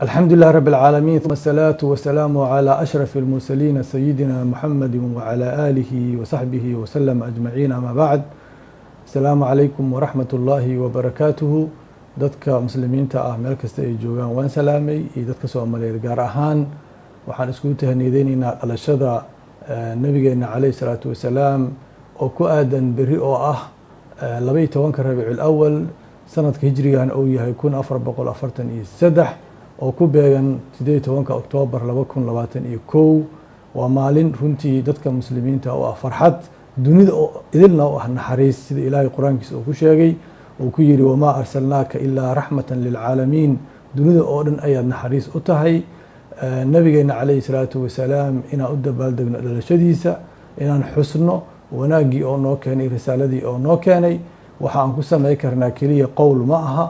الحمد لله رب العالمين، ثم الصلاة والسلام على أشرف المرسلين سيدنا محمد وعلى آله وصحبه وسلم أجمعين. أما بعد، السلام عليكم ورحمة الله وبركاته. dadka muslimiinta ah meel kasta ay joogaan waan salaamay, iyo dadka Soomaaliyeed gaar ahaan waxaan isku tahniyadeynaynaa dhalashada nabigeena calayhi salaatu wasalaam oo ku aadan berri oo ah 12 Rabiicul Awwal sanadka hijrigan uu yahay 1443 oo ku beegan 18 Oktoobar 2021. waa maalin runtii dadka muslimiinta oo ah farxad, dunida oo idilna oo ah naxariis, sida Ilaahay quraankiisa uu ku sheegay uu ku yiri wamaa arsalnaaka ilaa raxmatan lilcaalamiin. dunida oo dhan ayaad naxariis u tahay. nabigeena calayhi salaatu wasalaam inaan u dabaaldegno dhalashadiisa, inaan xusno wanaaggii oo noo keenay, risaaladii oo noo keenay. waxaan ku samay karnaa keliya qowl ma aha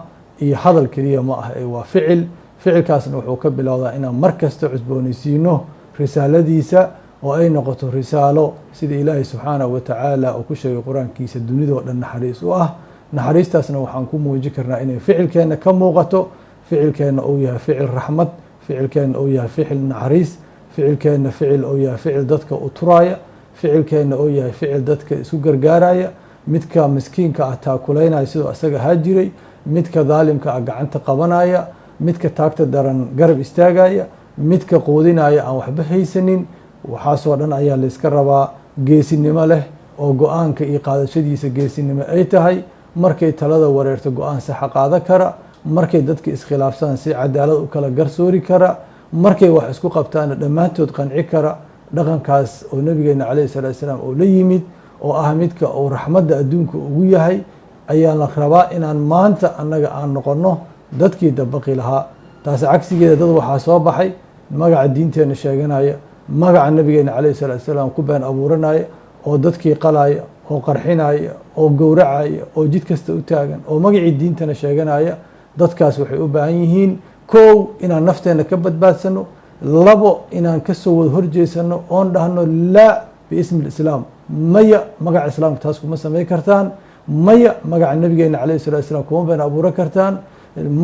iyo hadal keliya ma aha, waa ficil. ficilkaasna wuxuu ka bilowdaa inaan mar kasta cusboonaysiino risaaladiisa oo ay noqoto risaalo sida ilaahay subxaanahu wa tacaala uu ku sheegay qur-aankiisa dunidoo dhan naxariis u ah. naxariistaasna waxaan ku muujin karnaa inay ficilkeenna ka muuqato. ficilkeenna uu yahay ficil raxmad, ficilkeenna uu yahay ficil naxariis, ficilkeenna ficil uu yahay ficil dadka u turaaya, ficilkeenna uu yahay ficil dadka isu gargaaraya, midka miskiinka ah taakulaynaya sidoo asaga ahaa jiray, midka daalimka ah gacanta qabanaya, midka taagta daran garab istaagaya, midka quudinaya aan waxba haysanin. waxaasoo dhan ayaa layska rabaa geesinimo leh oo go-aanka iyo qaadashadiisa geesinimo ay tahay. markay talada wareerto go-aan saxa qaada kara, markay dadka iskhilaafsan si cadaalad u kala garsoori kara, markay wax isku qabtaana dhammaantood qanci kara. dhaqankaas oo nabigeena calayhi salaatu wasalaam oo la yimid oo ah midka uu raxmadda adduunka ugu yahay ayaa la rabaa inaan maanta annaga aan noqonno dadkii dabaqi lahaa. taas cagsigeeda dad waxaa soo baxay magaca diinteena sheeganaya, magaca nabigeena calayhi salaatu wasalaam ku been abuuranaya, oo dadkii qalaya, oo qarxinaya, oo gowracaya, oo jid kasta u taagan, oo magacii diintana sheeganaya. dadkaas waxay u baahan yihiin kow inaan nafteena ka badbaadsano, labo inaan kasoo wada horjeesano oon dhahno laa biismi islaam, maya magaca islaamka taas kuma samay kartaan, maya magaca nabigeena calayhi salatu wasalaam kuma been abuuran kartaan,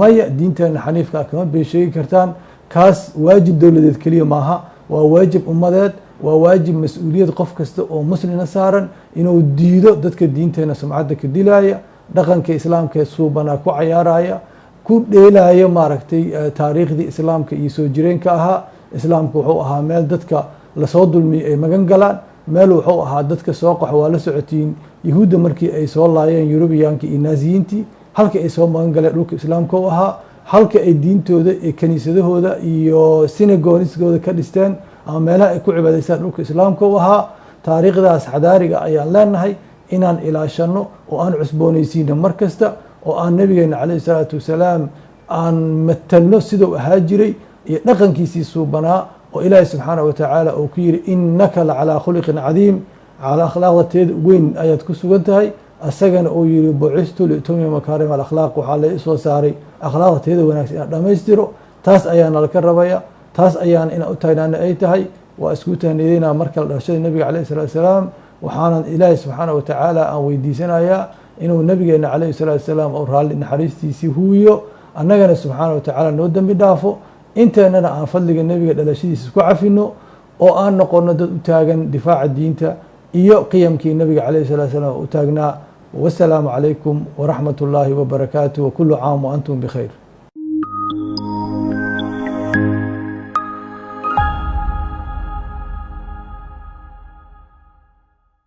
maya diinteena xaniifka kama been sheegi kartaan. kaas waajib dowladeed keliya maaha, waa waajib ummadeed, waa waajib mas-uuliyad qof kasta oo muslina saaran inuu diido dadka diinteena sumcadda ka dilaya, dhaqanka islaamka suubanaa ku cayaaraya, ku dheelaya maaragtay taariikhdii islaamka iyo soo jireenka ahaa. islaamka wuxuu ahaa meel dadka lasoo dulmiyay ay magan galaan, meel wuxuu ahaa dadka soo qaxo waa la socotiin yahuudda markii ay soo laayeen yurubiyaanka iyo naasiyiintii, halka ay soo magan galeen dhulka islaamka u ahaa, halka ay diintooda iyo kaniisadahooda iyo synagogiskooda ka dhisteen ama meelaha ay ku cibaadaystaan dhulka islaamka u ahaa. taariikhdaas xadaariga ayaan leenahay inaan ilaashano oo aan cusboonaysiino mar kasta, oo aan nabigeena calayhi salaatu wasalaam aan matalno siduu ahaa jiray iyo dhaqankiisii suubanaa oo ilaahay subxaanahu wa tacaala uu ku yiri innaka la calaa khuluqin cadiim, calaa akhlaaqda teeda weyn ayaad ku sugan tahay. asagana uu yiri bucistu liutamima makaarima alakhlaaq, waxaa la soo saaray akhlaaqda teeda wanaagsan inaan dhammaystiro. taas ayaana laka rabaya, taas ayaan inaan u taagnaana ay tahay. waa isku tahniyadeynaa markale dhalashada nabiga calayhi salaatu wasalaam, waxaanan ilaahay subxaanahu wa tacaala aan weydiisanayaa inuu nabigeena calayhi salaatu wasalaam oo raalli naxariistiisii huwiyo, annagana subxaanahu wa tacaala noo dembi dhaafo, inteennana aan fadliga nebiga dhalashadiisa isku cafino oo aan noqono dad u taagan difaaca diinta iyo qiyamkii nabiga calayhi salaatu wasalaam u taagnaa. wasalaamu calaykum waraxmat ullaahi wabarakaatuh, wakulu caam wa antum bikhayr.